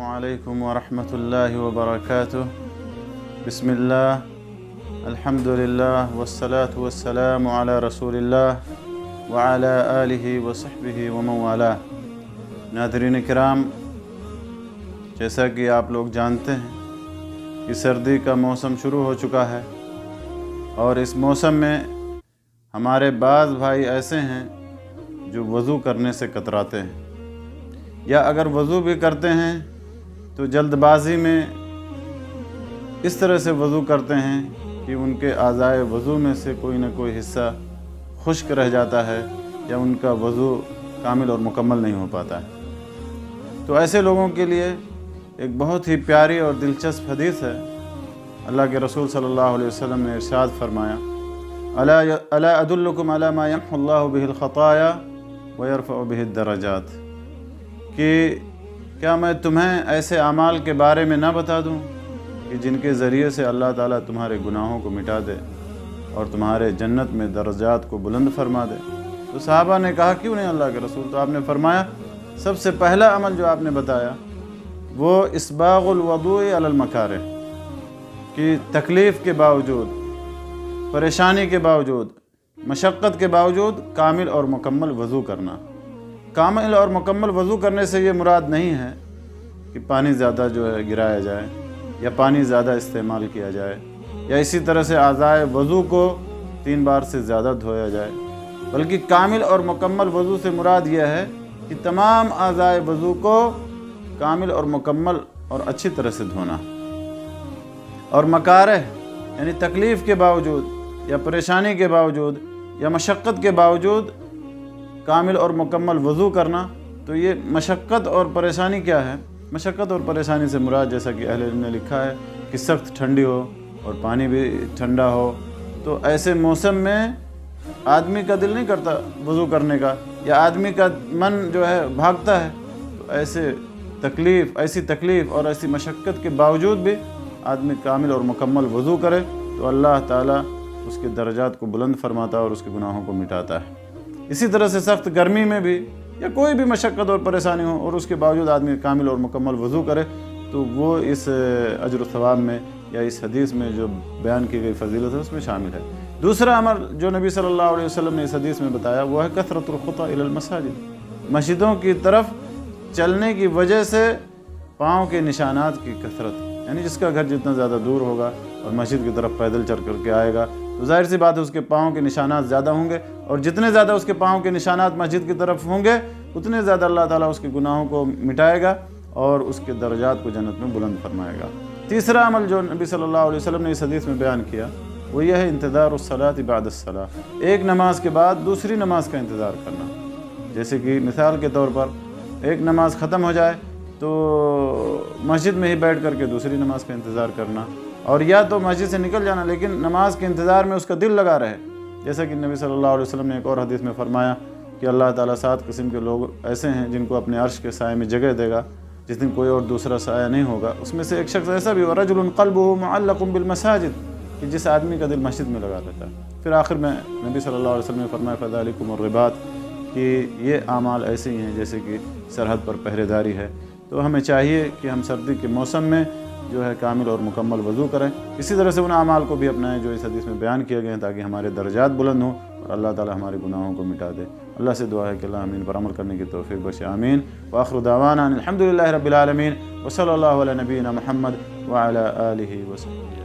علیکم ورحمۃ اللہ وبرکاتہ۔ بسم اللہ، الحمدللہ والصلاة والسلام علی رسول اللہ وعلی آلہ وصحبہ ومن والاه۔ ناظرین کرام، جیسا کہ آپ لوگ جانتے ہیں کہ سردی کا موسم شروع ہو چکا ہے، اور اس موسم میں ہمارے بعض بھائی ایسے ہیں جو وضو کرنے سے کتراتے ہیں، یا اگر وضو بھی کرتے ہیں تو جلد بازی میں اس طرح سے وضو کرتے ہیں کہ ان کے اعضائے وضو میں سے کوئی نہ کوئی حصہ خشک رہ جاتا ہے، یا ان کا وضو کامل اور مکمل نہیں ہو پاتا ہے۔ تو ایسے لوگوں کے لیے ایک بہت ہی پیاری اور دلچسپ حدیث ہے۔ اللہ کے رسول صلی اللہ علیہ وسلم نے ارشاد فرمایا، الا ادلکم علی ما یمحو اللہ بہ الخطایا ویرفع بہ الدرجات، کہ کیا میں تمہیں ایسے اعمال کے بارے میں نہ بتا دوں کہ جن کے ذریعے سے اللہ تعالیٰ تمہارے گناہوں کو مٹا دے اور تمہارے جنت میں درجات کو بلند فرما دے؟ تو صحابہ نے کہا کیوں نہیں اللہ کے رسول؟ تو آپ نے فرمایا سب سے پہلا عمل جو آپ نے بتایا وہ اسباغ الوضوء علی المکارہ، کہ تکلیف کے باوجود، پریشانی کے باوجود، مشقت کے باوجود کامل اور مکمل وضو کرنا۔ کامل اور مکمل وضو کرنے سے یہ مراد نہیں ہے کہ پانی زیادہ جو ہے گرایا جائے، یا پانی زیادہ استعمال کیا جائے، یا اسی طرح سے اعضائے وضو کو 3 بار سے زیادہ دھویا جائے، بلکہ کامل اور مکمل وضو سے مراد یہ ہے کہ تمام اعضائے وضو کو کامل اور مکمل اور اچھی طرح سے دھونا۔ اور مکارہ یعنی تکلیف کے باوجود، یا پریشانی کے باوجود، یا مشقت کے باوجود کامل اور مکمل وضو کرنا۔ تو یہ مشقت اور پریشانی کیا ہے؟ مشقت اور پریشانی سے مراد، جیسا کہ اہل علم نے لکھا ہے، کہ سخت ٹھنڈی ہو اور پانی بھی ٹھنڈا ہو، تو ایسے موسم میں آدمی کا دل نہیں کرتا وضو کرنے کا، یا آدمی کا من جو ہے بھاگتا ہے۔ تو ایسی تکلیف اور ایسی مشقت کے باوجود بھی آدمی کامل اور مکمل وضو کرے تو اللہ تعالیٰ اس کے درجات کو بلند فرماتا ہے اور اس کے گناہوں کو مٹاتا ہے۔ اسی طرح سے سخت گرمی میں بھی، یا کوئی بھی مشقت اور پریشانی ہو اور اس کے باوجود آدمی کامل اور مکمل وضو کرے تو وہ اس اجر و ثواب میں، یا اس حدیث میں جو بیان کی گئی فضیلت ہے اس میں شامل ہے۔ دوسرا عمل جو نبی صلی اللہ علیہ وسلم نے اس حدیث میں بتایا وہ ہے کثرۃ الخطی الی المساجد، مسجدوں کی طرف چلنے کی وجہ سے پاؤں کے نشانات کی کثرت، یعنی جس کا گھر جتنا زیادہ دور ہوگا اور مسجد کی طرف پیدل چل کر کے آئے گا تو ظاہر سی بات ہے اس کے پاؤں کے نشانات زیادہ ہوں گے، اور جتنے زیادہ اس کے پاؤں کے نشانات مسجد کی طرف ہوں گے اتنے زیادہ اللہ تعالیٰ اس کے گناہوں کو مٹائے گا اور اس کے درجات کو جنت میں بلند فرمائے گا۔ تیسرا عمل جو نبی صلی اللہ علیہ وسلم نے اس حدیث میں بیان کیا وہ یہ ہے انتظار الصلاۃ بعد الصلاۃ، ایک نماز کے بعد دوسری نماز کا انتظار کرنا۔ جیسے کہ مثال کے طور پر ایک نماز ختم ہو جائے تو مسجد میں ہی بیٹھ کر کے دوسری نماز کا انتظار کرنا، اور یا تو مسجد سے نکل جانا لیکن نماز کے انتظار میں اس کا دل لگا رہے، جیسا کہ نبی صلی اللہ علیہ وسلم نے ایک اور حدیث میں فرمایا کہ اللہ تعالیٰ 7 قسم کے لوگ ایسے ہیں جن کو اپنے عرش کے سائے میں جگہ دے گا جس دن کوئی اور دوسرا سایہ نہیں ہوگا۔ اس میں سے ایک شخص ایسا بھی ورجل قلبه معلق بالمساجد، کہ جس آدمی کا دل مسجد میں لگا رہتا ہے۔ پھر آخر میں نبی صلی اللہ علیہ وسلم نے فرمایا فذلکم الرباط، کہ یہ اعمال ایسے ہی ہیں جیسے کہ سرحد پر پہرے داری ہے۔ تو ہمیں چاہیے کہ ہم سردی کے موسم میں جو ہے کامل اور مکمل وضو کریں، اسی طرح سے ان اعمال کو بھی اپنائیں جو اس حدیث میں بیان کیے گئے ہیں، تاکہ ہمارے درجات بلند ہوں اور اللہ تعالی ہمارے گناہوں کو مٹا دے۔ اللہ سے دعا ہے کہ اللہ آمین پر عمل کرنے کی توفیق بخشے، آمین۔ وآخر دعوانا الحمدللہ رب العالمین، وصلی اللہ علی نبینا محمد وعلی آلہ وصحبہ۔